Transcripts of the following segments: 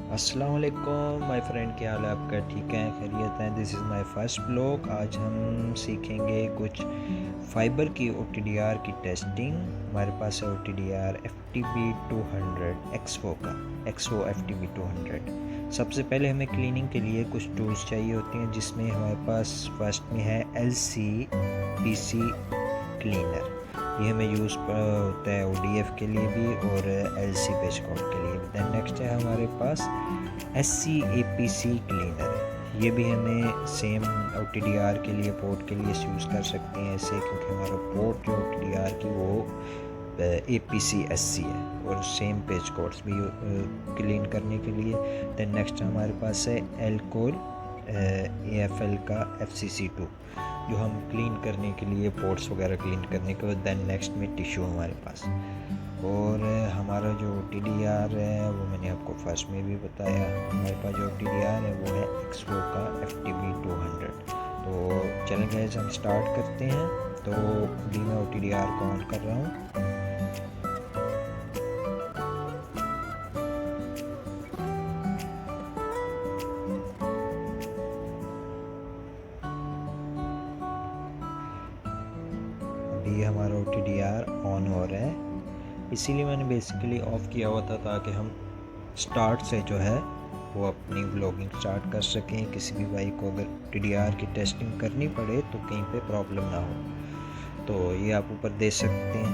अस्सलाम वालेकुम my friend, क्या हाल है आपका? ठीक है, खैरियत है? This is my first blog. आज हम सीखेंगे कुछ फाइबर की OTDR की टेस्टिंग। हमारे पास है OTDR FTB200 एक्सो का, एक्सो FTB200। सबसे पहले हमें क्लीनिंग के लिए कुछ टूल्स चाहिए होते हैं, जिसमें हमारे पास फर्स्ट में है LCPC क्लीनर। ये हमें यूज़ होता है ODF के लिए भी और LC पेज कोड के लिए भी। दैन नेक्स्ट है हमारे पास SCAPC क्लीनर। ये भी हमें सेम OTDR के लिए, पोर्ट के लिए यूज़ कर सकते हैं ऐसे, क्योंकि हमारा पोर्ट जो OTDR की वो APC-SC है और सेम पेज कोड्स भी क्लीन करने के लिए। दैन नेक्स्ट हमारे पास है एल्कोल AFL का FCC2, जो हम क्लीन करने के लिए, पोर्ट्स वगैरह क्लीन करने के बाद। दैन नेक्स्ट में टिश्यू हमारे पास। और हमारा जो OTDR है वो मैंने आपको फर्स्ट में भी बताया। हमारे पास जो OTDR है वो है एक्सो का FTB200। तो चलें गाइस, हम स्टार्ट करते हैं। तो अभी मैं OTDR को ऑन कर रहा हूँ। अभी हमारा OTDR ऑन हो रहा है, इसीलिए मैंने बेसिकली ऑफ़ किया हुआ था, ताकि हम स्टार्ट से जो है वो अपनी व्लॉगिंग स्टार्ट कर सकें। किसी भी भाई को अगर OTDR की टेस्टिंग करनी पड़े तो कहीं पे प्रॉब्लम ना हो। तो ये आप ऊपर देख सकते हैं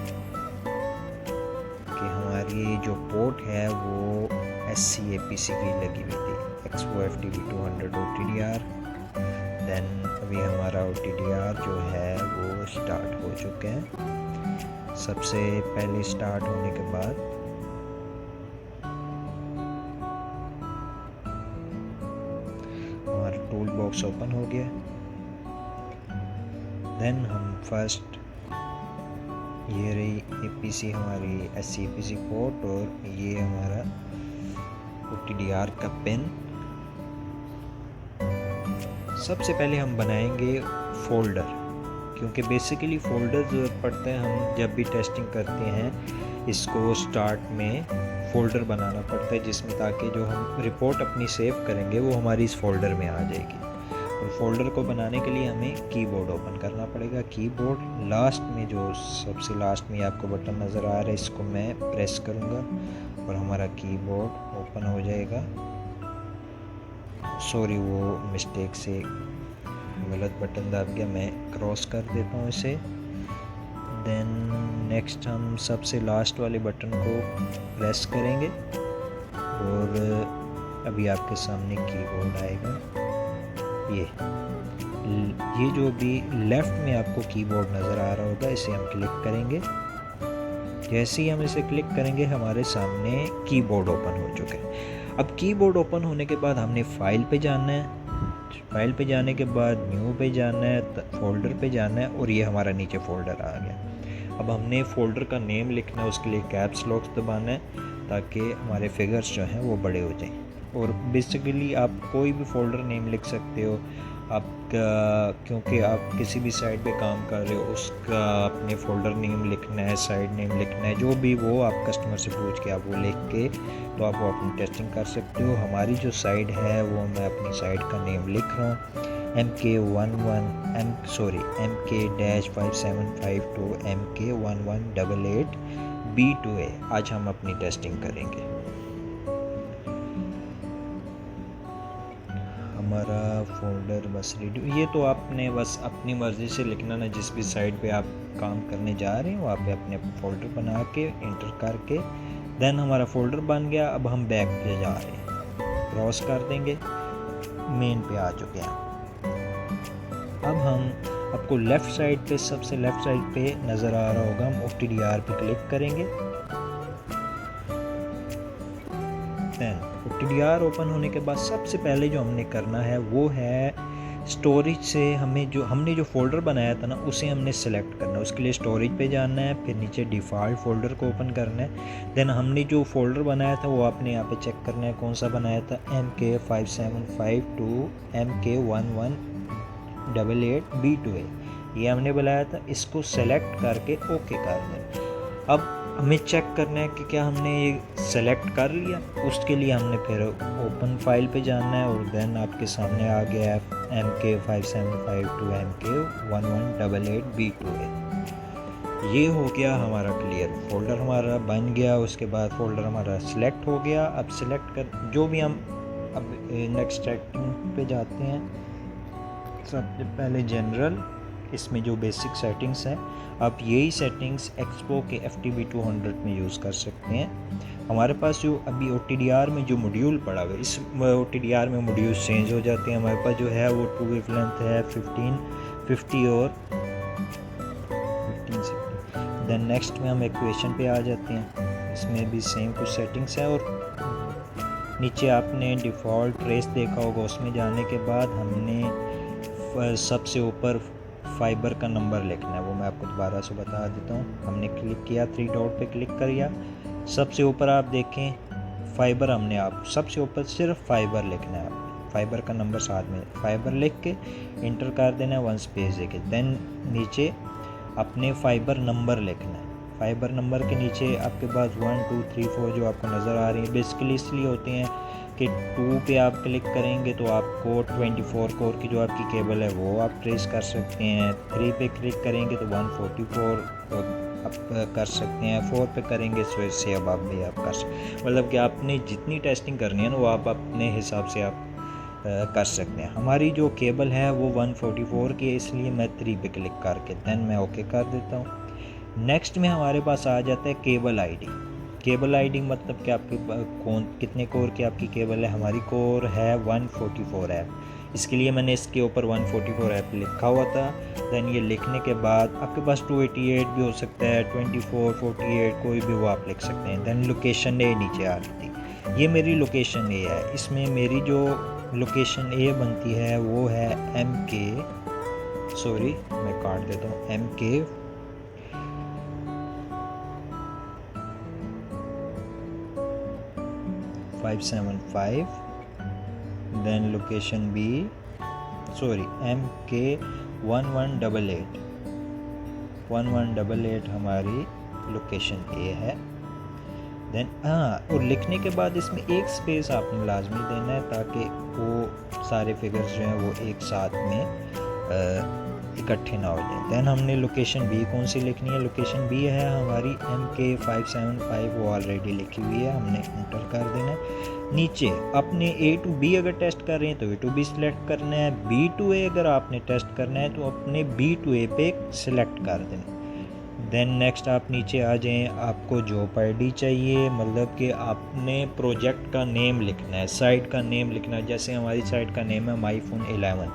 कि हमारी जो पोर्ट है वो SCAPC की लगी हुई थी, एक्सो FTB200 OTDR। देन अभी हमारा OTDR जो है वो स्टार्ट हो चुके हैं। सबसे पहले स्टार्ट होने के बाद हमारा टूल बॉक्स ओपन हो गया। देन हम फर्स्ट, ये रही APC हमारी SCAPC पोर्ट और ये हमारा OTDR का पिन। सबसे पहले हम बनाएंगे फोल्डर, क्योंकि बेसिकली फोल्डर ज़रूरत पड़ता है। हम जब भी टेस्टिंग करते हैं इसको स्टार्ट में फ़ोल्डर बनाना पड़ता है, जिसमें ताकि जो हम रिपोर्ट अपनी सेव करेंगे वो हमारी इस फोल्डर में आ जाएगी। और फोल्डर को बनाने के लिए हमें कीबोर्ड ओपन करना पड़ेगा। कीबोर्ड लास्ट में, जो सबसे लास्ट में आपको बटन नज़र आ रहा है, इसको मैं प्रेस करूँगा और हमारा कीबोर्ड ओपन हो जाएगा। सॉरी, वो मिस्टेक से गलत बटन दब गया, मैं क्रॉस कर देता हूँ इसे। देन नेक्स्ट हम सबसे लास्ट वाले बटन को प्रेस करेंगे और अभी आपके सामने कीबोर्ड आएगा। ये जो भी लेफ़्ट में आपको कीबोर्ड नज़र आ रहा होगा, इसे हम क्लिक करेंगे। जैसे ही हम इसे क्लिक करेंगे हमारे सामने कीबोर्ड ओपन हो चुके हैं। अब कीबोर्ड ओपन होने के बाद हमने फाइल पे जाना है। फाइल पे जाने के बाद न्यू पे जाना है, फोल्डर पे जाना है और ये हमारा नीचे फ़ोल्डर आ गया। अब हमने फ़ोल्डर का नेम लिखना है, उसके लिए कैप्स लॉक दबाना है ताकि हमारे फिगर्स जो हैं वो बड़े हो जाएं। और बेसिकली आप कोई भी फ़ोल्डर नेम लिख सकते हो आपका, क्योंकि आप किसी भी साइट पे काम कर रहे हो, उसका अपने फ़ोल्डर नेम लिखना है, साइट नेम लिखना है, जो भी वो आप कस्टमर से पूछ के आप वो लिख के तो आप वो अपनी टेस्टिंग कर सकते हो। हमारी जो साइट है वो मैं अपनी साइट का नेम लिख रहा हूँ, MK-5752 MK1188B2A। आज हम अपनी टेस्टिंग करेंगे। हमारा फोल्डर बस रेडी। ये तो आपने बस अपनी मर्ज़ी से लिखना ना, जिस भी साइट पे आप काम करने जा रहे हैं वहाँ पे अपने फ़ोल्डर बना के इंटर करके। देन हमारा फ़ोल्डर बन गया। अब हम बैक पे जा रहे हैं, क्रॉस कर देंगे, मेन पे आ चुके हैं। अब हम आपको लेफ़्ट साइड पे, सबसे लेफ़्ट साइड पे नज़र आ रहा होगा, हम OTDR पे क्लिक करेंगे। OTDR ओपन होने के बाद सबसे पहले जो हमने करना है वो है स्टोरेज से हमने जो फ़ोल्डर बनाया था ना, उसे हमने सेलेक्ट करना है। उसके लिए स्टोरेज पे जाना है, फिर नीचे डिफ़ॉल्ट फ़ोल्डर को ओपन करना है। देन हमने जो फ़ोल्डर बनाया था वो आपने यहाँ पे चेक करना है कौन सा बनाया था, MK5752 MK1188B2A, ये हमने बनाया था। इसको सेलेक्ट करके ओके कर दें। अब हमें चेक करना है कि क्या हमने ये सेलेक्ट कर लिया। उसके लिए हमने फिर ओपन फाइल पे जाना है और देन आपके सामने आ गया है MK575-2MK1188B2A। ये हो गया हमारा क्लियर, फोल्डर हमारा बन गया। उसके बाद फोल्डर हमारा सिलेक्ट हो गया। अब सिलेक्ट कर जो भी हम अब नेक्स्ट सेटिंग पे जाते हैं। सबसे पहले जनरल, इसमें जो बेसिक सेटिंग्स हैं आप यही सेटिंग्स एक्सपो के FTB200 में यूज़ कर सकते हैं। हमारे पास जो अभी OTDR में जो मॉड्यूल पड़ा हुआ है, इस OTDR में मॉड्यूल चेंज हो जाते हैं। हमारे पास जो है वो 2 वेव लेंथ है 15, 50 और 15 से। देन नेक्स्ट में हम इक्वेशन पे आ जाते हैं। इसमें भी सेम कुछ सेटिंग्स है। और नीचे आपने डिफ़ॉल्ट ट्रेस देखा होगा, उसमें जाने के बाद हमने सबसे ऊपर फाइबर का नंबर लिखना है। वो मैं आपको दोबारा से बता देता हूँ। हमने क्लिक किया, 3 डॉट पे क्लिक किया, सबसे ऊपर आप देखें फाइबर, हमने आप सबसे ऊपर सिर्फ फाइबर लिखना है। आप फाइबर का नंबर साथ में फाइबर लिख के इंटर कर देना है, 1 स्पेस देके। देन नीचे अपने फाइबर नंबर लिखना है। फाइबर नंबर के नीचे आपके पास 1 2 3 4 जो आपको नज़र आ रही है बेसिकली इसलिए होते हैं कि 2 पे आप क्लिक करेंगे तो आपको 24 कोर की जो आपकी केबल है वो आप ट्रेस कर सकते हैं। 3 पे क्लिक करेंगे तो 144 आप कर सकते हैं। 4 पे करेंगे तो इससे अब आप भी आप कर सकते, मतलब कि आपने जितनी टेस्टिंग करनी है ना वो आप अपने हिसाब से आप कर सकते हैं। हमारी जो केबल है वो 144 की है, इसलिए मैं 3 पे क्लिक करके देन मैं ओके कर देता हूँ। नेक्स्ट में हमारे पास आ जाता है केबल आईडी। केबल आईडी मतलब कि आपके कितने कोर की आपकी केबल है। हमारी कोर है 144 ऐप, इसके लिए मैंने इसके ऊपर 144 ऐप लिखा हुआ था। देन ये लिखने के बाद आपके पास 288 भी हो सकता है, 24 48 कोई भी वो आप लिख सकते हैं। देन लोकेशन ए नीचे आ रही थी, ये मेरी लोकेशन ए है। इसमें मेरी जो लोकेशन ए बनती है वो है मैं काट देता हूँ MK 575। Then location B MK 1188 हमारी लोकेशन ए है। देन और लिखने के बाद इसमें एक स्पेस आपने लाजमी देना है ताकि वो सारे फिगर्स जो हैं वो एक साथ में इकट्ठे ना हो जाए। देन हमने लोकेशन बी कौन सी लिखनी है, लोकेशन बी है हमारी MK 575, वो ऑलरेडी लिखी हुई है, हमने इंटर कर देना है। नीचे अपने A to B अगर टेस्ट कर रहे हैं तो A to B सिलेक्ट करना है, B to A अगर आपने टेस्ट करना है तो अपने B to A पे सिलेक्ट कर देना। देन नेक्स्ट आप नीचे आ जाएं, आपको जॉब आईडी चाहिए, मतलब कि आपने प्रोजेक्ट का नेम लिखना है, साइट का नेम लिखना है। जैसे हमारी साइट का नेम है माई फोन 11,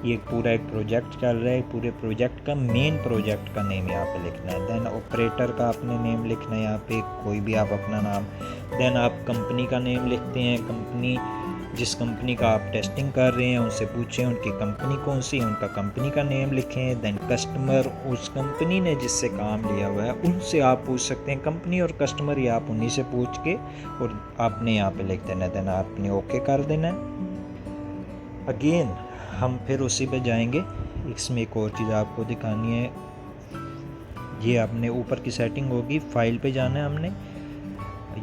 ये पूरा एक प्रोजेक्ट चल रहा है, पूरे प्रोजेक्ट का मेन प्रोजेक्ट का नेम यहाँ पे लिखना है। देन ऑपरेटर का आपने नेम लिखना है यहाँ पे, कोई भी आप अपना नाम। देन आप कंपनी का नेम लिखते हैं, कंपनी जिस कंपनी का आप टेस्टिंग कर रहे हैं उनसे पूछें उनकी कंपनी कौन सी है, उनका कंपनी का नेम लिखें। देन कस्टमर, उस कंपनी ने जिससे काम लिया हुआ है उनसे आप पूछ सकते हैं, कंपनी और कस्टमर या आप उन्हीं से पूछ के और आपने यहाँ पे लिख देना है। देन आपने ओके कर देना है। अगेन हम फिर उसी पे जाएंगे। इसमें एक और चीज़ आपको दिखानी है, ये आपने ऊपर की सेटिंग होगी, फाइल पे जाना है हमने।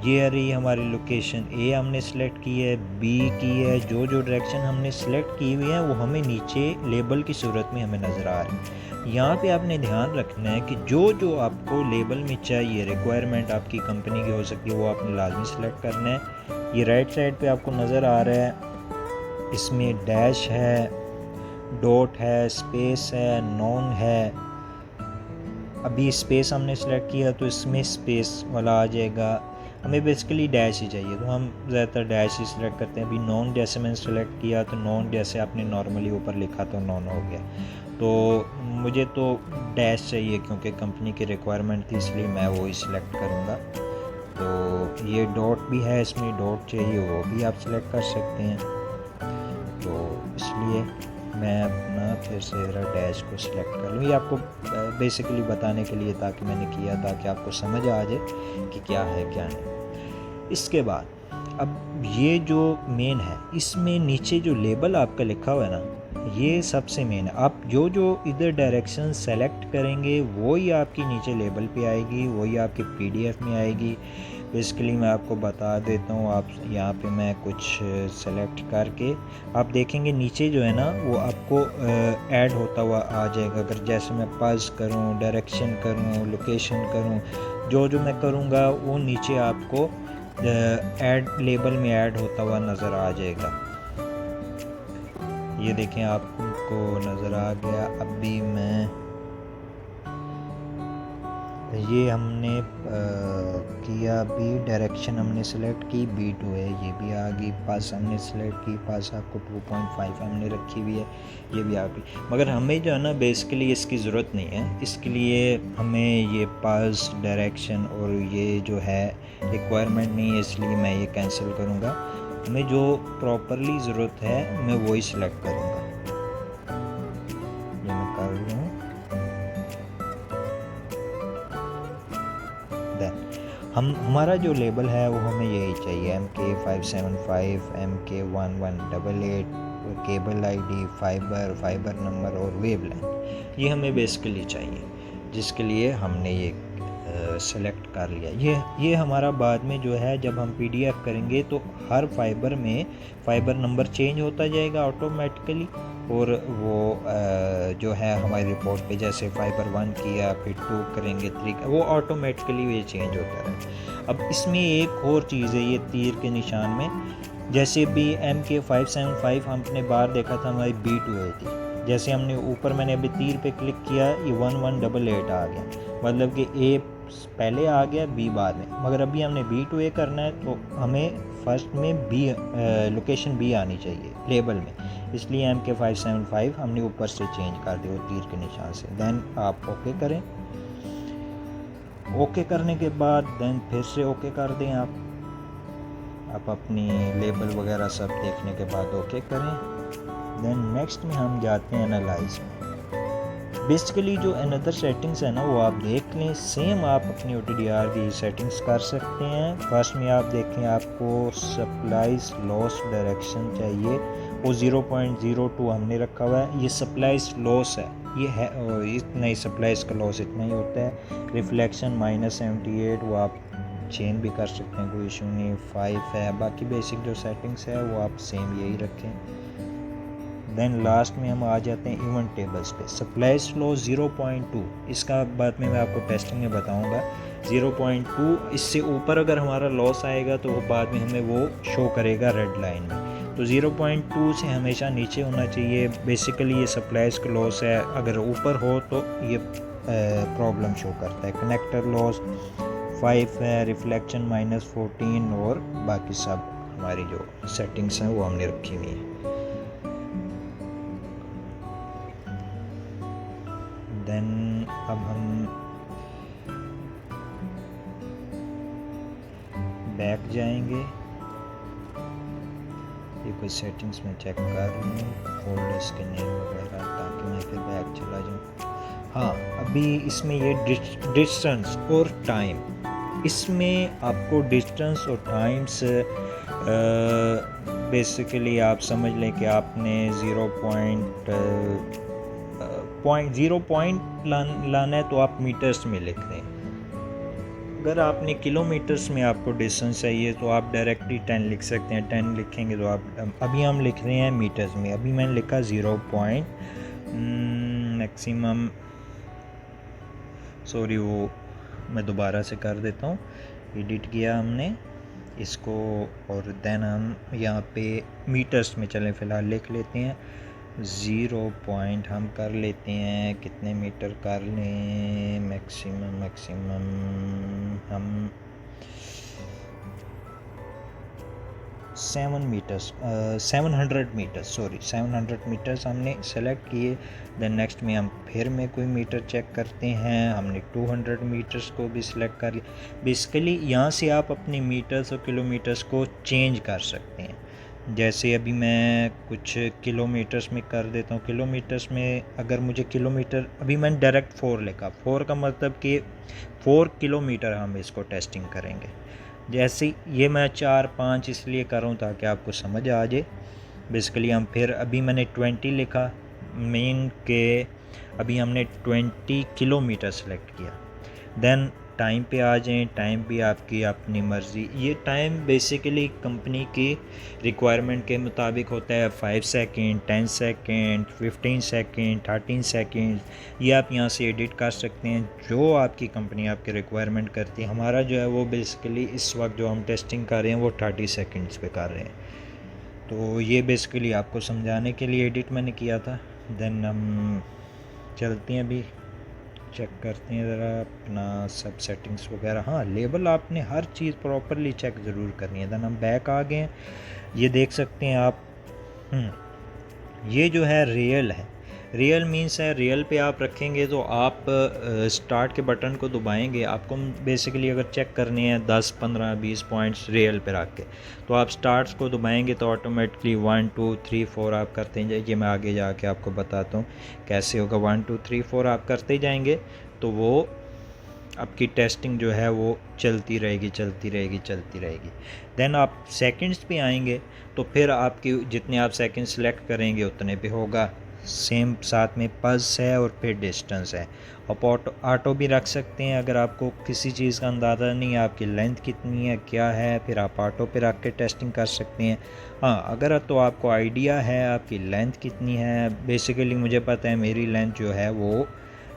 ये आ रही हमारी लोकेशन ए हमने सेलेक्ट की है, बी की है, जो जो डायरेक्शन हमने सेलेक्ट की हुई है वो हमें नीचे लेबल की सूरत में हमें नज़र आ रही है। यहाँ पे आपने ध्यान रखना है कि जो जो आपको लेबल में चाहिए, रिक्वायरमेंट आपकी कंपनी की हो सकती है, वो आपने लाजमी सेलेक्ट करना है। ये राइट साइड पे आपको नज़र आ रहा है, इसमें डैश है, डॉट है, स्पेस है, नॉन है। अभी स्पेस हमने सेलेक्ट किया तो इसमें स्पेस वाला आ जाएगा। हमें बेसिकली डैश ही चाहिए तो हम ज़्यादातर डैश ही सिलेक्ट करते हैं। अभी नॉन जैसे मैंने सेलेक्ट किया तो नॉन जैसे आपने नॉर्मली ऊपर लिखा तो नॉन हो गया, तो मुझे तो डैश चाहिए क्योंकि कंपनी की रिक्वायरमेंट थी, इसलिए मैं वो ही सिलेक्ट करूँगा। तो ये डॉट भी है, इसमें डॉट चाहिए वो भी आप सिलेक्ट कर सकते हैं। तो इसलिए मैं अपना फिर से ज़रा डैश को सिलेक्ट कर लूँ। ये आपको बेसिकली बताने के लिए ताकि मैंने किया ताकि आपको समझ आ जाए कि क्या है क्या नहीं। इसके बाद अब ये जो मेन है, इसमें नीचे जो लेबल आपका लिखा हुआ है ना, ये सबसे मेन है। आप जो जो इधर डायरेक्शन सेलेक्ट करेंगे वही आपकी नीचे लेबल पे आएगी, वही आपके पीडीएफ में आएगी। बेसिकली मैं आपको बता देता हूँ, आप यहाँ पे मैं कुछ सेलेक्ट करके आप देखेंगे नीचे जो है ना वो आपको ऐड होता हुआ आ जाएगा। अगर जैसे मैं पॉज करूँ, डायरेक्शन करूँ, लोकेशन करूँ, जो जो मैं करूँगा वो नीचे आपको ऐड लेबल में ऐड होता हुआ नज़र आ जाएगा। ये देखें आपको नज़र आ गया। अभी मैं ये हमने किया, अभी डायरेक्शन हमने सेलेक्ट की, B2 है, ये भी आ गई। पास हमने सेलेक्ट की, पास आपको 2.5 हमने रखी हुई है, ये भी आ गई। मगर हमें जो है ना बेसिकली इसकी ज़रूरत नहीं है, इसके लिए हमें ये पास डायरेक्शन और ये जो है रिक्वायरमेंट नहीं है, इसलिए मैं ये कैंसिल करूँगा। हमें जो प्रॉपरली ज़रूरत है मैं वही सिलेक्ट करूँगा। ये मैं कर रहा हूँ। हमारा जो लेबल है वो हमें यही चाहिए, MK575, MK1188, cable ID, fibre number और वेवलेंथ, ये हमें बेसिकली चाहिए, जिसके लिए हमने ये सेलेक्ट कर लिया। ये हमारा बाद में जो है जब हम PDF करेंगे तो हर फाइबर में फाइबर नंबर चेंज होता जाएगा ऑटोमेटिकली, और वो जो है हमारी रिपोर्ट पे जैसे फाइबर 1 किया, फिर 2 करेंगे, 3, वो ऑटोमेटिकली ये चेंज होता है। अब इसमें एक और चीज़ है, ये तीर के निशान में, जैसे भी MK575 हमने बाहर देखा था हमारी B2 आई थी, जैसे हमने ऊपर मैंने अभी तीर पे क्लिक किया, ये 1188 आ गया, मतलब कि A पहले आ गया, B बाद में। मगर अभी हमने B2A करना है तो हमें फर्स्ट में B लोकेशन B आनी चाहिए लेबल में, इसलिए MK575 हमने ऊपर से चेंज कर दिया तीर के निशान से। देन आप ओके करें, ओके करने के बाद देन फिर से ओके कर दें आप अपनी लेबल वगैरह सब देखने के बाद ओके करें। देन नेक्स्ट में हम जाते हैं एनालाइज में। बेसिकली जो अनदर सेटिंग्स है ना वो आप देख लें, सेम आप अपनी OTDR की सेटिंग्स कर सकते हैं। फर्स्ट में आप देखें, आपको सप्लाइज लॉस डायरेक्शन चाहिए, वो 0.02 हमने रखा हुआ है, ये सप्लाइज लॉस है, ये है इतना ही, सप्लाइज का लॉस इतना ही होता है। रिफ्लेक्शन -78, वो आप चेंज भी कर सकते हैं, कोई इशू नहीं। 5 है, बाकी बेसिक जो सेटिंग्स है वो आप सेम यही रखें। देन लास्ट में हम आ जाते हैं इवेंट टेबल्स पे। सप्लाई फ्लो 0.2, इसका बाद में मैं आपको टेस्टिंग में बताऊंगा। 0.2 इससे ऊपर अगर हमारा लॉस आएगा तो वो बाद में हमें वो शो करेगा रेड लाइन में, तो 0.2 से हमेशा नीचे होना चाहिए। बेसिकली ये सप्लाईज का लॉस है, अगर ऊपर हो तो ये प्रॉब्लम शो करता है। कनेक्टर लॉस 5 है, रिफ्लेक्शन -14 और बाकी सब हमारी जो सेटिंग्स हैं वो हमने रखी हुई है। देन अब हम बैक जाएंगे, ये कुछ सेटिंग्स में चेक कर रही हूँ, फोल्डर्स के नेम वगैरह, ताकि मैं फिर बैक चला जाऊँ। हाँ, अभी इसमें ये डिस्टेंस और टाइम, इसमें आपको डिस्टेंस और टाइम्स बेसिकली आप समझ लें कि आपने 0 पॉइंट लाना है तो आप मीटर्स में लिख दें। अगर आपने किलोमीटर्स में आपको डिस्टेंस चाहिए तो आप डायरेक्टली 10 लिख सकते हैं। 10 लिखेंगे तो आप, अभी हम लिख रहे हैं मीटर्स में। अभी मैंने लिखा 0 मैक्सिमम, सॉरी वो मैं दोबारा से कर देता हूँ। एडिट किया हमने इसको और देन हम यहाँ पे मीटर्स में चलें, फ़िलहाल लिख लेते हैं 0 हम कर लेते हैं, कितने मीटर कर लें, मैक्सिमम हम 700 मीटर्स हमने सेलेक्ट किए। देन नेक्स्ट में हम फिर में कोई मीटर चेक करते हैं, हमने 200 मीटर्स को भी सिलेक्ट कर लिया। बेसिकली यहाँ से आप अपने मीटर्स और किलोमीटर्स को चेंज कर सकते हैं। जैसे अभी मैं कुछ किलोमीटर्स में कर देता हूँ। किलोमीटर्स में अगर मुझे किलोमीटर, अभी मैंने डायरेक्ट 4 लिखा, 4 का मतलब कि 4 किलोमीटर हम इसको टेस्टिंग करेंगे। जैसे ये मैं 4-5 इसलिए कर रहा हूँ ताकि आपको समझ आ जाए। बेसिकली हम फिर अभी मैंने 20 लिखा, मेन के अभी हमने 20 किलोमीटर सेलेक्ट किया। देन टाइम पे आ जाएं, टाइम भी आपकी अपनी मर्ज़ी। ये टाइम बेसिकली कंपनी की रिक्वायरमेंट के मुताबिक होता है, 5 सेकंड, 10 सेकंड, 15 सेकंड, 13 सेकंड। ये आप यहाँ से एडिट कर सकते हैं जो आपकी कंपनी आपके रिक्वायरमेंट करती है। हमारा जो है वो बेसिकली इस वक्त जो हम टेस्टिंग कर रहे हैं वो 30 सेकेंड्स पे कर रहे हैं। तो ये बेसिकली आपको समझाने के लिए एडिट मैंने किया था। देन हम चलते हैं, अभी चेक करते हैं ज़रा अपना सब सेटिंग्स वगैरह। हाँ, लेबल आपने हर चीज़ प्रॉपरली चेक ज़रूर करनी है। देन हम बैक आ गए हैं, ये देख सकते हैं आप। ये जो है रियल है, रियल मीन्स है रियल पे आप रखेंगे तो आप स्टार्ट के बटन को दबाएंगे, आपको बेसिकली अगर चेक करने हैं 10, 15, 20 पॉइंट्स रियल पे रख के, तो आप स्टार्ट्स को दबाएंगे तो ऑटोमेटिकली 1, 2, 3, 4 आप करते हैं जाइए। मैं आगे जाके आपको बताता हूँ कैसे होगा। 1, 2, 3, 4 आप करते जाएंगे तो वो आपकी टेस्टिंग जो है वो चलती रहेगी, चलती रहेगी, चलती रहेगी। देन आप सेकंड्स पे आएंगे तो फिर आपकी जितने आप सेकंड सेलेक्ट करेंगे उतने पे होगा। सेम साथ में पल्स है और फिर डिस्टेंस है। आप ऑटो भी रख सकते हैं अगर आपको किसी चीज़ का अंदाज़ा नहीं है आपकी लेंथ कितनी है क्या है, फिर आप ऑटो पे रख के टेस्टिंग कर सकते हैं। हाँ, अगर तो आपको आइडिया है आपकी लेंथ कितनी है, बेसिकली मुझे पता है मेरी लेंथ जो है वो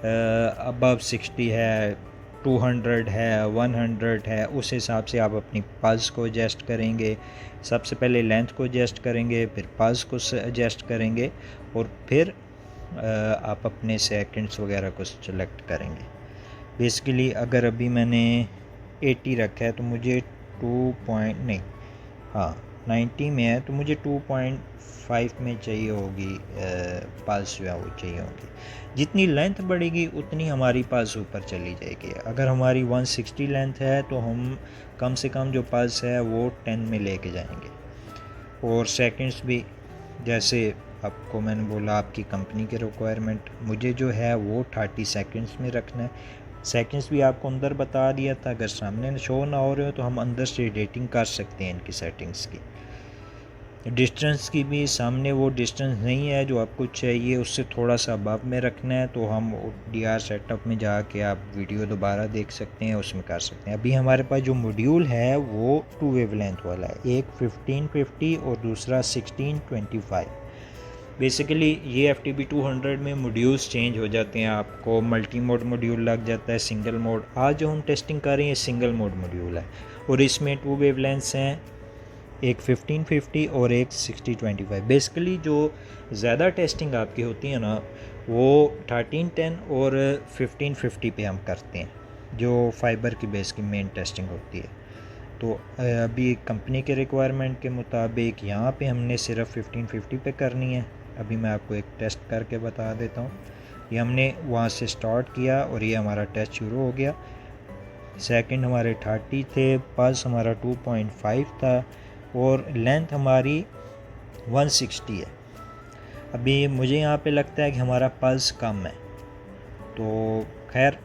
अबव 60 है, 200 है, 100 है, उस हिसाब से आप अपनी पल्स को एडजस्ट करेंगे। सबसे पहले लेंथ को एडजस्ट करेंगे, फिर पल्स को एडजस्ट करेंगे और फिर आप अपने सेकंड्स वगैरह को सेलेक्ट करेंगे। बेसिकली अगर अभी मैंने 80 रखा है तो मुझे 90 में है तो मुझे 2.5 में चाहिए होगी, पल्स जो है वो चाहिए होगी। जितनी लेंथ बढ़ेगी उतनी हमारी पल्स ऊपर चली जाएगी। अगर हमारी 160 लेंथ है तो हम कम से कम जो पल्स है वो 10 में लेके जाएंगे। और सेकंड्स भी जैसे आपको मैंने बोला आपकी कंपनी के रिक्वायरमेंट, मुझे जो है वो 30 सेकंड्स में रखना है। सेकंड्स भी आपको अंदर बता दिया था, अगर सामने शो ना हो रहे हो तो हम अंदर से एडिटिंग कर सकते हैं इनकी सेटिंग्स की। डिस्टेंस की भी सामने वो डिस्टेंस नहीं है जो आपको चाहिए, उससे थोड़ा सा अबव में रखना है तो हम DR सेटअप में जाके आप वीडियो दोबारा देख सकते हैं, उसमें कर सकते हैं। अभी हमारे पास जो मॉड्यूल है वो 2 वेवलेंथ वाला है, एक 1550 और दूसरा 1625। बेसिकली ये FTB 200 में मॉड्यूल्स चेंज हो जाते हैं, आपको मल्टी मोड मॉड्यूल लग जाता है, सिंगल मोड। आज जो हम टेस्टिंग कर रहे हैं सिंगल मोड मॉड्यूल है और इसमें 2 वेवलेंथ्स हैं, एक 1550 और एक 6025। बेसिकली जो ज़्यादा टेस्टिंग आपकी होती है ना वो 1310 और 1550 पे हम करते हैं, जो फाइबर की बेस की मेन टेस्टिंग होती है। तो अभी कंपनी के रिक्वायरमेंट के मुताबिक यहाँ पे हमने सिर्फ 1550 पे करनी है। अभी मैं आपको एक टेस्ट करके बता देता हूँ। ये हमने वहाँ से स्टार्ट किया और ये हमारा टेस्ट शुरू हो गया। सेकंड हमारे 30 थे, पल्स हमारा 2.5 था और लेंथ हमारी 160 है। अभी मुझे यहाँ पे लगता है कि हमारा पल्स कम है, तो खैर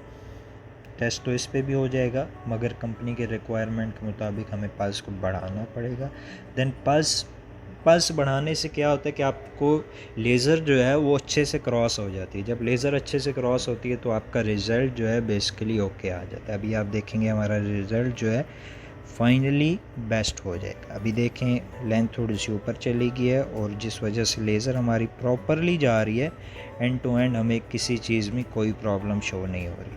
टेस्ट तो इस पे भी हो जाएगा, मगर कंपनी के रिक्वायरमेंट के मुताबिक हमें पल्स को बढ़ाना पड़ेगा। देन पल्स बढ़ाने से क्या होता है कि आपको लेज़र जो है वो अच्छे से क्रॉस हो जाती है। जब लेज़र अच्छे से क्रॉस होती है तो आपका रिज़ल्ट जो है बेसिकली ओके आ जाता है। अभी आप देखेंगे हमारा रिज़ल्ट जो है फाइनली बेस्ट हो जाएगा। अभी देखें लेंथ थोड़ी सी ऊपर चली गई है और जिस वजह से लेज़र हमारी प्रॉपरली जा रही है, एंड टू एंड हमें किसी चीज़ में कोई प्रॉब्लम शो नहीं हो रही।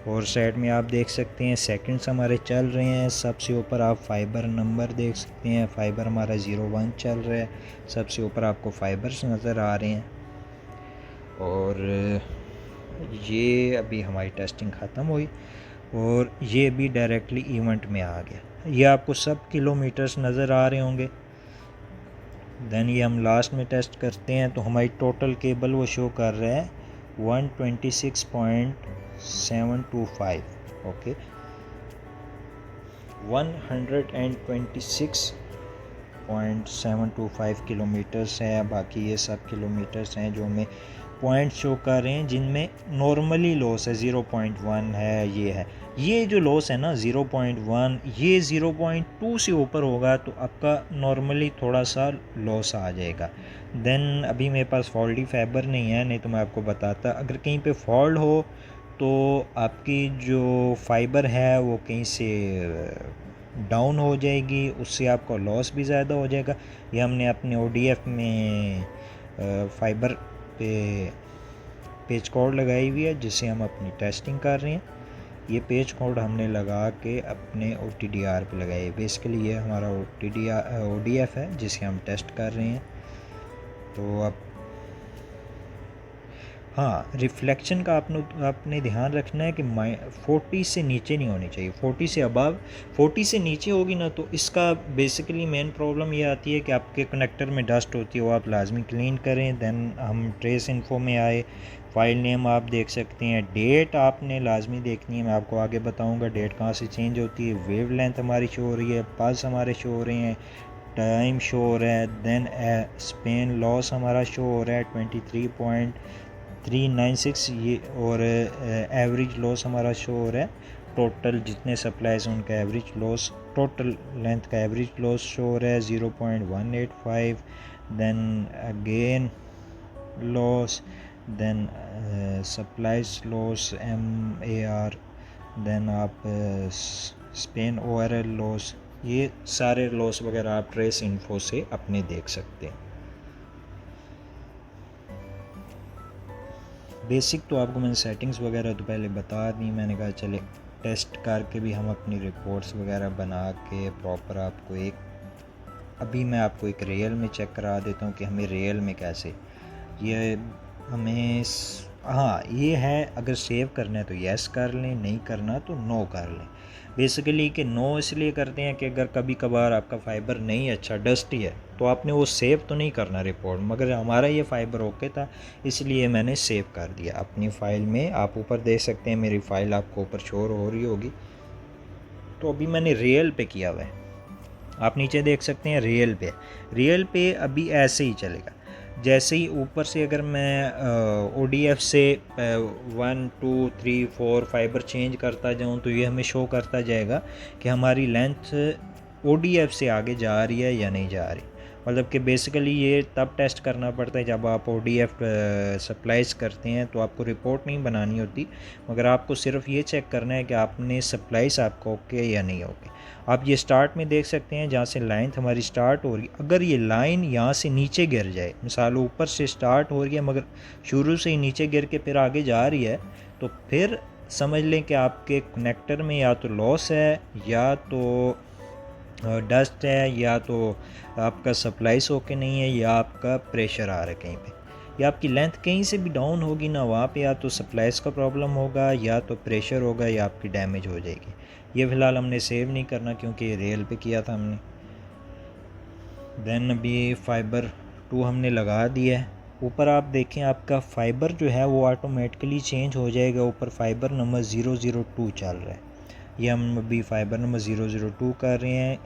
और साइड में आप देख सकते हैं सेकंड्स हमारे चल रहे हैं। सबसे ऊपर आप फाइबर नंबर देख सकते हैं, फाइबर हमारा 01 चल रहा है, सबसे ऊपर आपको फाइबर्स नज़र आ रहे हैं। और ये अभी हमारी टेस्टिंग ख़त्म हुई और ये भी डायरेक्टली इवेंट में आ गया। ये आपको सब किलोमीटर्स नज़र आ रहे होंगे। देन ये हम लास्ट में टेस्ट करते हैं तो हमारी टोटल केबल वो शो कर रहा है 126.725। ओके, 126 0.725 किलोमीटर्स है, बाकी ये सब किलोमीटर्स हैं जो हमें पॉइंट शो कर रहे हैं जिनमें नॉर्मली लॉस है 0.1 है। ये जो लॉस है ना 0.1, ये 0.2 से ऊपर होगा तो आपका नॉर्मली थोड़ा सा लॉस आ जाएगा। देन अभी मेरे पास फॉल्टी फाइबर नहीं है, नहीं तो मैं आपको बताता। अगर कहीं पे फॉल्ट हो तो आपकी जो फाइबर है वो कहीं से डाउन हो जाएगी, उससे आपका लॉस भी ज़्यादा हो जाएगा। ये हमने अपने ODF में फाइबर पे पेज कोड लगाई हुई है जिससे हम अपनी टेस्टिंग कर रहे हैं। ये पेज कोड हमने लगा के अपने OTDR पे लगाए। बेसिकली ये हमारा ODF है जिसे हम टेस्ट कर रहे हैं। तो अब हाँ, रिफ्लेक्शन का आपने ध्यान रखना है कि 40 से नीचे नहीं होनी चाहिए, 40 से अबव। 40 से नीचे होगी ना तो इसका बेसिकली मेन प्रॉब्लम ये आती है कि आपके कनेक्टर में डस्ट होती है, वो आप लाजमी क्लीन करें। देन हम ट्रेस इन्फो में आए, फाइल नेम आप देख सकते हैं, डेट आपने लाजमी देखनी है, मैं आपको आगे बताऊँगा डेट कहाँ से चेंज होती है। वेव लेंथ हमारी शो हो रही है, पल्स हमारे शो हो रहे हैं, टाइम शो हो रहा है। देन स्पेन लॉस हमारा शो हो रहा है 23.396 ये, और एवरेज लॉस हमारा शो हो रहा है। टोटल जितने सप्लाईज उनका एवरेज लॉस, टोटल लेंथ का एवरेज लॉस शो हो रहा है 0.185। Then again loss, then supplies loss MAR, then आप स्पेन ORL लॉस, ये सारे लॉस वगैरह आप ट्रेस इन्फो से अपने देख सकते हैं। बेसिक तो आपको मैंने सेटिंग्स वगैरह तो पहले बता दी, मैंने कहा चले टेस्ट करके भी हम अपनी रिपोर्ट्स वगैरह बना के प्रॉपर आपको अभी मैं आपको एक रियल में चेक करा देता हूँ कि हमें रियल में कैसे ये हमें हाँ ये है। अगर सेव करना है तो यस कर लें, नहीं करना तो नो कर लें। बेसिकली कि नो इसलिए करते हैं कि अगर कभी कभार आपका फ़ाइबर नहीं अच्छा डस्टी है तो आपने वो सेव तो नहीं करना रिपोर्ट, मगर हमारा ये फ़ाइबर ओके था इसलिए मैंने सेव कर दिया अपनी फ़ाइल में। आप ऊपर देख सकते हैं मेरी फ़ाइल आपको ऊपर शोर हो रही होगी। तो अभी मैंने रियल पे किया हुआ है, आप नीचे देख सकते हैं रियल पे अभी ऐसे ही चलेगा। जैसे ही ऊपर से अगर मैं ODF से 1 2 3 4 फाइबर चेंज करता जाऊं तो ये हमें शो करता जाएगा कि हमारी लेंथ ODF से आगे जा रही है या नहीं जा रही। मतलब कि बेसिकली ये तब टेस्ट करना पड़ता है जब आप ODF सप्लाईज करते हैं तो आपको रिपोर्ट नहीं बनानी होती, मगर आपको सिर्फ ये चेक करना है कि आपने सप्लाईज आपको ओके या नहीं ओके। आप ये स्टार्ट में देख सकते हैं जहाँ से लाइन हमारी स्टार्ट हो रही है, अगर ये लाइन यहाँ से नीचे गिर जाए, मिसाल ऊपर से स्टार्ट हो रही है मगर शुरू से ही नीचे गिर के फिर आगे जा रही है, तो फिर समझ लें कि आपके कनेक्टर में या तो लॉस है या तो डस्ट है या तो आपका सप्लाईस होके नहीं है या आपका प्रेशर आ रहा है कहीं पे, या आपकी लेंथ कहीं से भी डाउन होगी ना वहाँ पे या तो सप्लाईस का प्रॉब्लम होगा या तो प्रेशर होगा या आपकी डैमेज हो जाएगी। ये फ़िलहाल हमने सेव नहीं करना क्योंकि ये रियल पे किया था हमने। देन अभी फाइबर 2 हमने लगा दिया है। ऊपर आप देखें आपका फ़ाइबर जो है वो ऑटोमेटिकली चेंज हो जाएगा, ऊपर फाइबर नंबर 002 चल रहा है। ये हम अभी फाइबर नंबर 002 कर रहे हैं।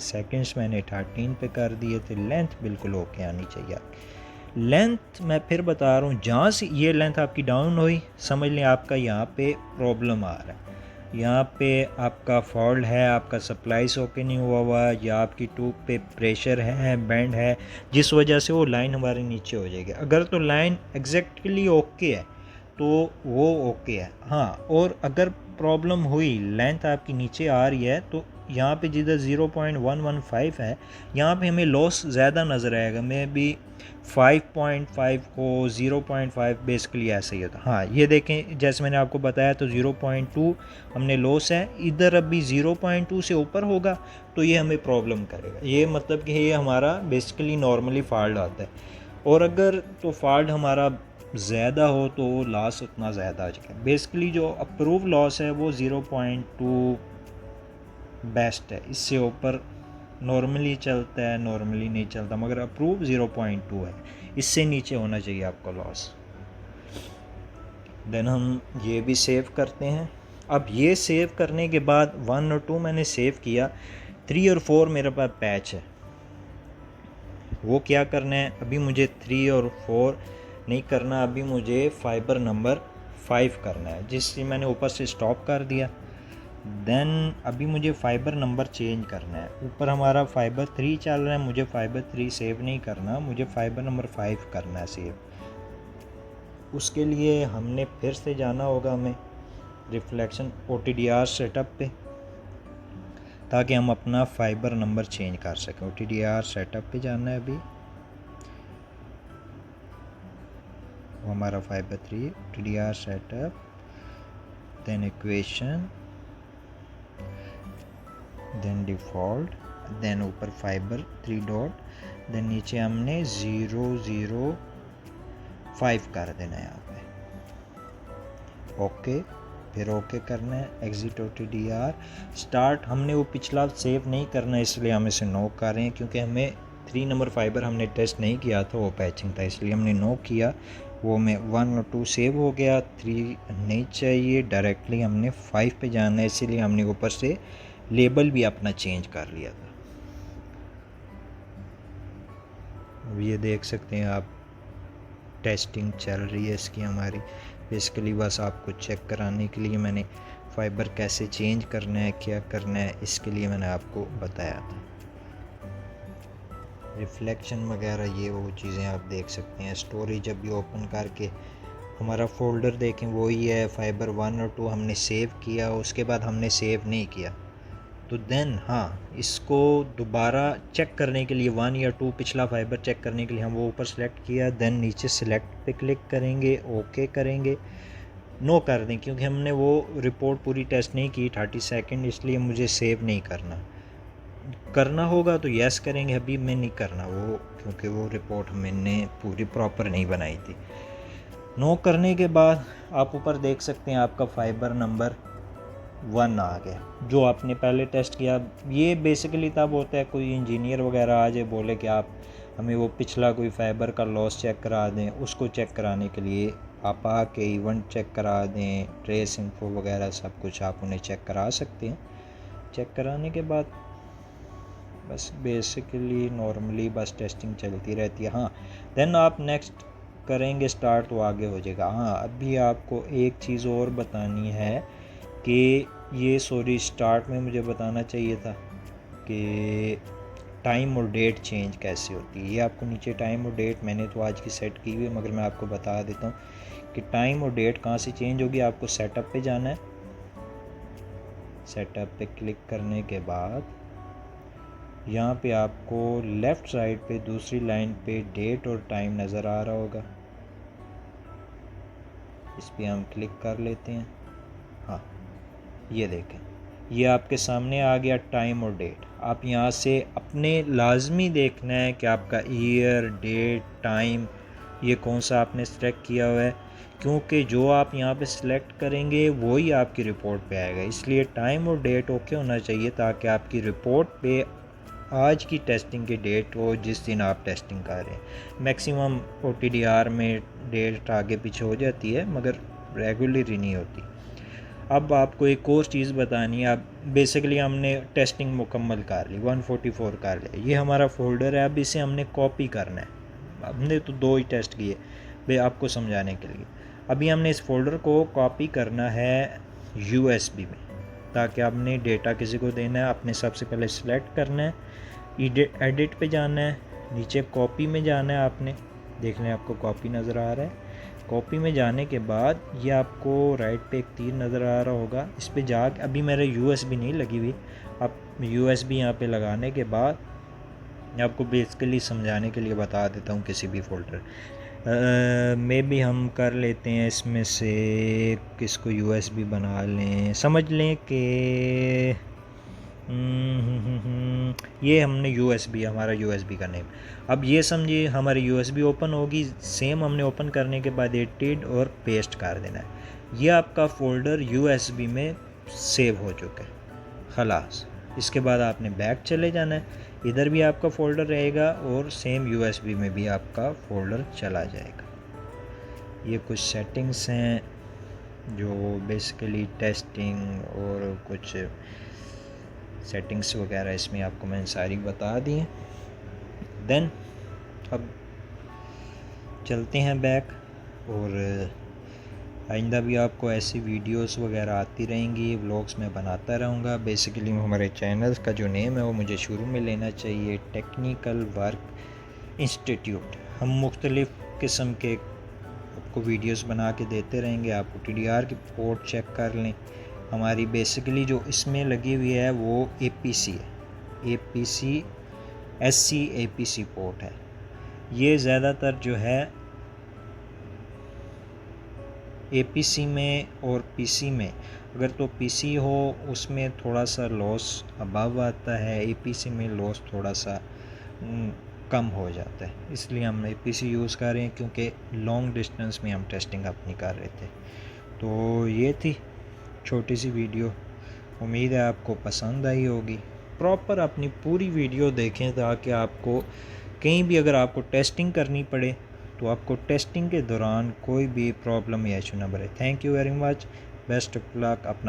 सेकंड्स मैंने 13 पे कर दिए थे। लेंथ बिल्कुल ओके आनी चाहिए। लेंथ मैं फिर बता रहा हूँ, जहाँ से ये लेंथ आपकी डाउन हुई समझ लें आपका यहाँ पे प्रॉब्लम आ रहा है, यहाँ पे आपका फॉल्ट है, आपका सप्लाईस ओके नहीं हुआ या आपकी ट्यूब पे प्रेशर है, बैंड है, जिस वजह से वो लाइन हमारी नीचे हो जाएगी। अगर तो लाइन एग्जैक्टली ओके है तो वो ओके है। हाँ, और अगर प्रॉब्लम हुई लेंथ आपकी नीचे आ रही है तो यहाँ पे जिधर 0.115 है यहाँ पे हमें लॉस ज़्यादा नज़र आएगा। मैं भी 5.5 को 0.5 बेसिकली ऐसे ही होता। हाँ ये देखें जैसे मैंने आपको बताया तो 0.2 हमने लॉस है, इधर अभी 0.2 से ऊपर होगा तो ये हमें प्रॉब्लम करेगा। ये मतलब कि ये हमारा बेसिकली नॉर्मली फॉल्ट आता है, और अगर तो फॉल्ट हमारा ज़्यादा हो तो लॉस उतना ज़्यादा आ जाएगा। बेसिकली जो अप्रूव लॉस है वो 0.2 बेस्ट है, इससे ऊपर नॉर्मली चलता है, नॉर्मली नहीं चलता, मगर अप्रूव 0.2 है, इससे नीचे होना चाहिए आपका लॉस। देन हम ये भी सेव करते हैं। अब ये सेव करने के बाद 1 और 2 मैंने सेव किया, 3 और 4 मेरे पास पैच है, वो क्या करना है, अभी मुझे 3 और 4 नहीं करना, अभी मुझे फाइबर नंबर 5 करना है, जिससे मैंने ऊपर से स्टॉप कर दिया। देन अभी मुझे फाइबर नंबर चेंज करना है। ऊपर हमारा फाइबर 3 चल रहा है, मुझे फाइबर 3 सेव नहीं करना, मुझे फाइबर नंबर 5 करना है सेव। उसके लिए हमने फिर से जाना होगा हमें रिफ्लेक्शन OTDR सेटअप पे, ताकि हम अपना फाइबर नंबर चेंज कर सकें। OTDR सेटअप पे जाना है अभी, वो हमारा फाइबर 3 OTDR सेटअप, then equation, then default, then ऊपर फाइबर 3 डॉट, देन नीचे हमने 005 कर देना है यहाँ पे। ओके, फिर ओके करना है, एग्जिट OTDR स्टार्ट। हमने वो पिछला सेव नहीं करना, इसलिए हम इसे नो कर रहे हैं, क्योंकि हमें 3 नंबर फाइबर हमने टेस्ट नहीं किया था, वो पैचिंग था, इसलिए हमने नो किया। वो में 1 और 2 सेव हो गया, 3 नहीं चाहिए, डायरेक्टली हमने 5 पे जाना है, इसीलिए हमने ऊपर से लेबल भी अपना चेंज कर लिया था। ये देख सकते हैं आप, टेस्टिंग चल रही है इसकी हमारी। बेसिकली बस आपको चेक कराने के लिए मैंने फाइबर कैसे चेंज करना है, क्या करना है, इसके लिए मैंने आपको बताया था। रिफ्लेक्शन वगैरह ये वो चीज़ें आप देख सकते हैं। स्टोरेज अभी ओपन करके हमारा फ़ोल्डर देखें, वही है, फाइबर 1 और 2 हमने सेव किया, उसके बाद हमने सेव नहीं किया। तो देन हाँ, इसको दोबारा चेक करने के लिए 1 या 2 पिछला फाइबर चेक करने के लिए हम वो ऊपर सेलेक्ट किया, देन नीचे सेलेक्ट पे क्लिक करेंगे, ओके करेंगे, नो कर दें, क्योंकि हमने वो रिपोर्ट पूरी टेस्ट नहीं की 30 सेकंड, इसलिए मुझे सेव नहीं करना होगा तो यस करेंगे। अभी मैं नहीं करना वो, क्योंकि वो रिपोर्ट मैंने पूरी प्रॉपर नहीं बनाई थी। नो करने के बाद आप ऊपर देख सकते हैं आपका फाइबर नंबर 1 आ गया, जो आपने पहले टेस्ट किया। ये बेसिकली तब होता है कोई इंजीनियर वगैरह आ जाए, बोले कि आप हमें वो पिछला कोई फाइबर का लॉस चेक करा दें, उसको चेक कराने के लिए आप आके इवेंट चेक करा दें, ट्रेस इन्फो वगैरह सब कुछ आप उन्हें चेक करा सकते हैं। चेक कराने के बाद बस बेसिकली नॉर्मली बस टेस्टिंग चलती रहती है। हाँ, देन आप नेक्स्ट करेंगे स्टार्ट तो आगे हो जाएगा। हाँ, अभी आपको एक चीज़ और बतानी है कि ये स्टार्ट में मुझे बताना चाहिए था कि टाइम और डेट चेंज कैसे होती है। ये आपको नीचे टाइम और डेट मैंने तो आज की सेट की हुई है, मगर मैं आपको बता देता हूँ कि टाइम और डेट कहाँ से चेंज होगी। आपको सेटअप पे जाना है, सेटअप पे क्लिक करने के बाद यहाँ पे आपको लेफ़्ट साइड पे दूसरी लाइन पे डेट और टाइम नज़र आ रहा होगा, इस पर हम क्लिक कर लेते हैं। हाँ, ये देखें, ये आपके सामने आ गया टाइम और डेट। आप यहाँ से अपने लाजमी देखना है कि आपका ईयर, डेट, टाइम ये कौन सा आपने सेलेक्ट किया हुआ है, क्योंकि जो आप यहाँ पे सिलेक्ट करेंगे वही आपकी रिपोर्ट पे आएगा। इसलिए टाइम और डेट ओके होना चाहिए, ताकि आपकी रिपोर्ट पे आज की टेस्टिंग की डेट हो जिस दिन आप टेस्टिंग कर रहे हैं। मैक्सिमम OTDR में डेट आगे पीछे हो जाती है, मगर रेगुलरली नहीं होती। अब आपको एक और चीज़ बतानी है। अब बेसिकली हमने टेस्टिंग मुकम्मल कर ली, 144 कर लिया, ये हमारा फ़ोल्डर है। अब इसे हमने कॉपी करना है। हमने तो 2 ही टेस्ट किए भाई आपको समझाने के लिए। अभी हमने इस फ़ोल्डर को कॉपी करना है USB में, ताकि आपने डेटा किसी को देना है। आपने सबसे पहले सिलेक्ट करना है, एडिट पे जाना है, नीचे कॉपी में जाना है। आपने देख लें, आपको कॉपी नज़र आ रहा है। कॉपी में जाने के बाद ये आपको राइट पे एक तीर नज़र आ रहा होगा, इस पे जाके, अभी मेरे USB नहीं लगी हुई, आप USB यहाँ पे लगाने के बाद मैं आपको बेसिकली समझाने के लिए बता देता हूँ। किसी भी फ़ोल्डर में भी हम कर लेते हैं, इसमें से किसको USB बना लें, समझ लें कि ये हमने USB, हमारा USB का नेम। अब ये समझिए हमारी USB ओपन होगी, सेम हमने ओपन करने के बाद एडिट और पेस्ट कर देना है। ये आपका फ़ोल्डर USB में सेव हो चुका है, खलास। इसके बाद आपने बैक चले जाना है, इधर भी आपका फ़ोल्डर रहेगा और सेम USB में भी आपका फ़ोल्डर चला जाएगा। ये कुछ सेटिंग्स हैं जो बेसिकली टेस्टिंग और कुछ सेटिंग्स वगैरह इसमें आपको मैंने सारी बता दी हैं। देन अब चलते हैं बैक, और आइंदा भी आपको ऐसी वीडियोस वगैरह आती रहेंगी, व्लॉग्स में बनाता रहूँगा। बेसिकली हमारे चैनल का जो नेम है वो मुझे शुरू में लेना चाहिए, टेक्निकल वर्क इंस्टीट्यूट। हम मुख्तलिफ़ किस्म के आपको वीडियोस बना के देते रहेंगे। आप TDR की पोर्ट चेक कर लें। हमारी बेसिकली जो इसमें लगी हुई है वो APC है, APC SC APC पोर्ट है। ये ज़्यादातर जो है APC में और PC में, अगर तो PC हो उसमें थोड़ा सा लॉस अबव आता है, APC में लॉस थोड़ा सा कम हो जाता है, इसलिए हम APC यूज़ कर रहे हैं क्योंकि लॉन्ग डिस्टेंस में हम टेस्टिंग अपनी कर रहे थे। तो ये थी छोटी सी वीडियो, उम्मीद है आपको पसंद आई होगी। प्रॉपर अपनी पूरी वीडियो देखें ताकि आपको कहीं भी अगर आपको टेस्टिंग करनी पड़े तो आपको टेस्टिंग के दौरान कोई भी प्रॉब्लम या इशू ना बने। Thank you very much, best of luck. अपना